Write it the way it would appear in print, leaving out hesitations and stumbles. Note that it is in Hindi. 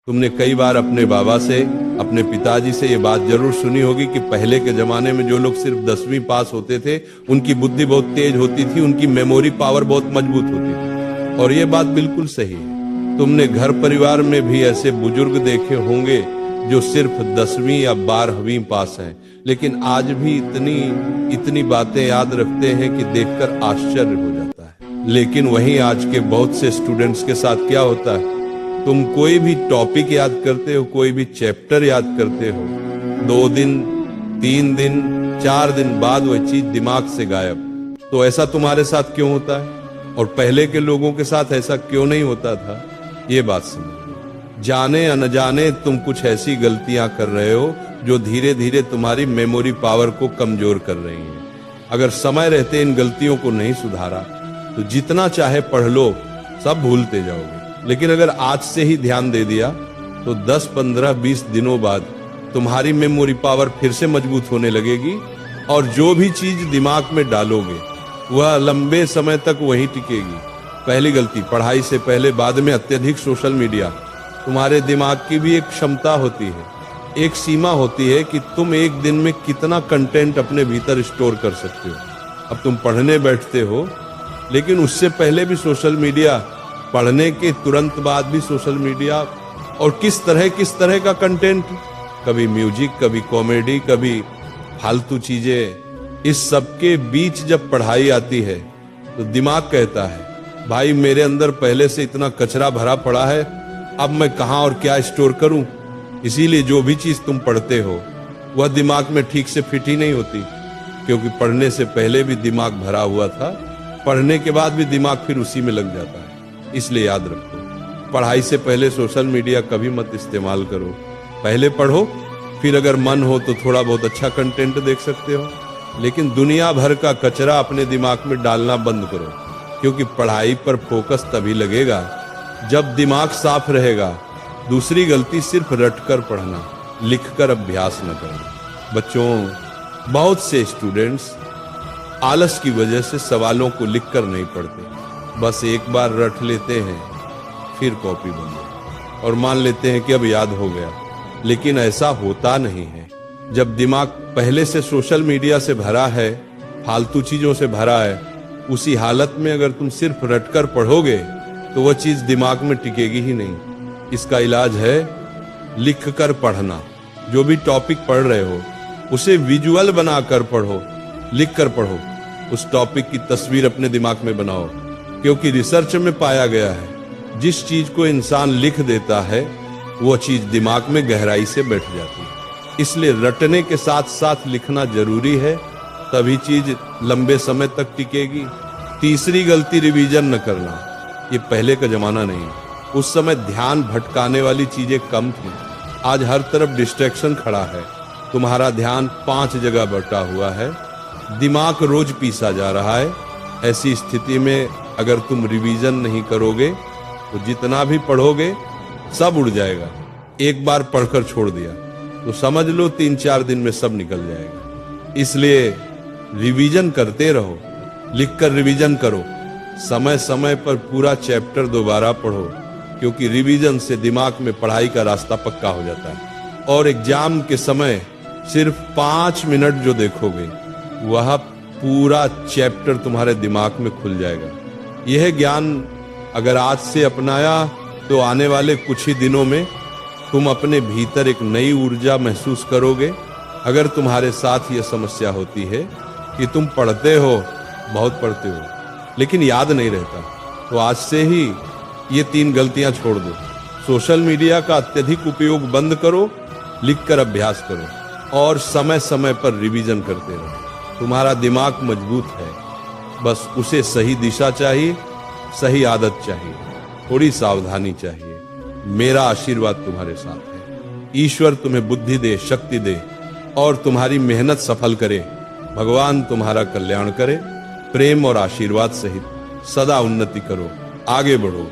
तुमने कई बार अपने बाबा से, अपने पिताजी से ये बात जरूर सुनी होगी कि पहले के जमाने में जो लोग सिर्फ 10वीं पास होते थे उनकी बुद्धि बहुत तेज होती थी, उनकी मेमोरी पावर बहुत मजबूत होती थी। और ये बात बिल्कुल सही है। तुमने घर परिवार में भी ऐसे बुजुर्ग देखे होंगे जो सिर्फ 10वीं या 12वीं पास हैं, लेकिन आज भी इतनी बातें याद रखते हैं कि देखकर आश्चर्य हो जाता है। लेकिन वहीं आज के बहुत से स्टूडेंट्स के साथ क्या होता है, तुम कोई भी टॉपिक याद करते हो, कोई भी चैप्टर याद करते हो, 2 दिन 3 दिन 4 दिन बाद वह चीज दिमाग से गायब। तो ऐसा तुम्हारे साथ क्यों होता है और पहले के लोगों के साथ ऐसा क्यों नहीं होता था? ये बात समझो। जाने अनजाने तुम कुछ ऐसी गलतियां कर रहे हो जो धीरे धीरे तुम्हारी मेमोरी पावर को कमजोर कर रही हैं। अगर समय रहते इन गलतियों को नहीं सुधारा तो जितना चाहे पढ़ लो, सब भूलते जाओगे। लेकिन अगर आज से ही ध्यान दे दिया तो 10, 15, 20 दिनों बाद तुम्हारी मेमोरी पावर फिर से मजबूत होने लगेगी और जो भी चीज दिमाग में डालोगे वह लंबे समय तक वहीं टिकेगी। पहली गलती, पढ़ाई से पहले बाद में अत्यधिक सोशल मीडिया। तुम्हारे दिमाग की भी एक क्षमता होती है, एक सीमा होती है कि तुम एक दिन में कितना कंटेंट अपने भीतर स्टोर कर सकते हो। अब तुम पढ़ने बैठते हो, लेकिन उससे पहले भी सोशल मीडिया, पढ़ने के तुरंत बाद भी सोशल मीडिया, और किस तरह का कंटेंट, कभी म्यूजिक, कभी कॉमेडी, कभी फालतू चीजें। इस सब के बीच जब पढ़ाई आती है तो दिमाग कहता है, भाई मेरे अंदर पहले से इतना कचरा भरा पड़ा है, अब मैं कहां और क्या स्टोर करूं। इसीलिए जो भी चीज तुम पढ़ते हो वह दिमाग में ठीक से फिट ही नहीं होती, क्योंकि पढ़ने से पहले भी दिमाग भरा हुआ था, पढ़ने के बाद भी दिमाग फिर उसी में लग जाता है। इसलिए याद रखो, पढ़ाई से पहले सोशल मीडिया कभी मत इस्तेमाल करो। पहले पढ़ो, फिर अगर मन हो तो थोड़ा बहुत अच्छा कंटेंट देख सकते हो, लेकिन दुनिया भर का कचरा अपने दिमाग में डालना बंद करो, क्योंकि पढ़ाई पर फोकस तभी लगेगा जब दिमाग साफ रहेगा। दूसरी गलती, सिर्फ रटकर पढ़ना, लिखकर अभ्यास न करना। बच्चों, बहुत से स्टूडेंट्स आलस की वजह से सवालों को लिखकर नहीं पढ़ते, बस एक बार रट लेते हैं, फिर कॉपी बंद और मान लेते हैं कि अब याद हो गया। लेकिन ऐसा होता नहीं है। जब दिमाग पहले से सोशल मीडिया से भरा है, फालतू चीजों से भरा है, उसी हालत में अगर तुम सिर्फ रटकर पढ़ोगे तो वह चीज दिमाग में टिकेगी ही नहीं। इसका इलाज है लिखकर पढ़ना। जो भी टॉपिक पढ़ रहे हो उसे विजुअल बनाकर पढ़ो, लिखकर पढ़ो। उस टॉपिक की तस्वीर अपने दिमाग में बनाओ, क्योंकि रिसर्च में पाया गया है जिस चीज को इंसान लिख देता है वो चीज दिमाग में गहराई से बैठ जाती है। इसलिए रटने के साथ साथ लिखना जरूरी है, तभी चीज लंबे समय तक टिकेगी। तीसरी गलती, रिवीजन न करना। ये पहले का जमाना नहीं, उस समय ध्यान भटकाने वाली चीजें कम थी। आज हर तरफ डिस्ट्रैक्शन खड़ा है, तुम्हारा ध्यान 5 जगह बटा हुआ है, दिमाग रोज पीसा जा रहा है। ऐसी स्थिति में अगर तुम रिवीजन नहीं करोगे तो जितना भी पढ़ोगे सब उड़ जाएगा। एक बार पढ़कर छोड़ दिया तो समझ लो 3-4 दिन में सब निकल जाएगा। इसलिए रिवीजन करते रहो, लिखकर रिवीजन करो। समय समय पर पूरा चैप्टर दोबारा पढ़ो, क्योंकि रिवीजन से दिमाग में पढ़ाई का रास्ता पक्का हो जाता है। और एग्जाम के समय सिर्फ 5 मिनट जो देखोगे वह पूरा चैप्टर तुम्हारे दिमाग में खुल जाएगा। यह ज्ञान अगर आज से अपनाया तो आने वाले कुछ ही दिनों में तुम अपने भीतर एक नई ऊर्जा महसूस करोगे। अगर तुम्हारे साथ यह समस्या होती है कि तुम पढ़ते हो, बहुत पढ़ते हो, लेकिन याद नहीं रहता, तो आज से ही ये 3 गलतियां छोड़ दो। सोशल मीडिया का अत्यधिक उपयोग बंद करो, लिखकर अभ्यास करो और समय समय पर रिवीजन करते रहो। तुम्हारा दिमाग मजबूत है, बस उसे सही दिशा चाहिए, सही आदत चाहिए, थोड़ी सावधानी चाहिए। मेरा आशीर्वाद तुम्हारे साथ है। ईश्वर तुम्हें बुद्धि दे, शक्ति दे और तुम्हारी मेहनत सफल करे। भगवान तुम्हारा कल्याण करे। प्रेम और आशीर्वाद सहित सदा उन्नति करो, आगे बढ़ो।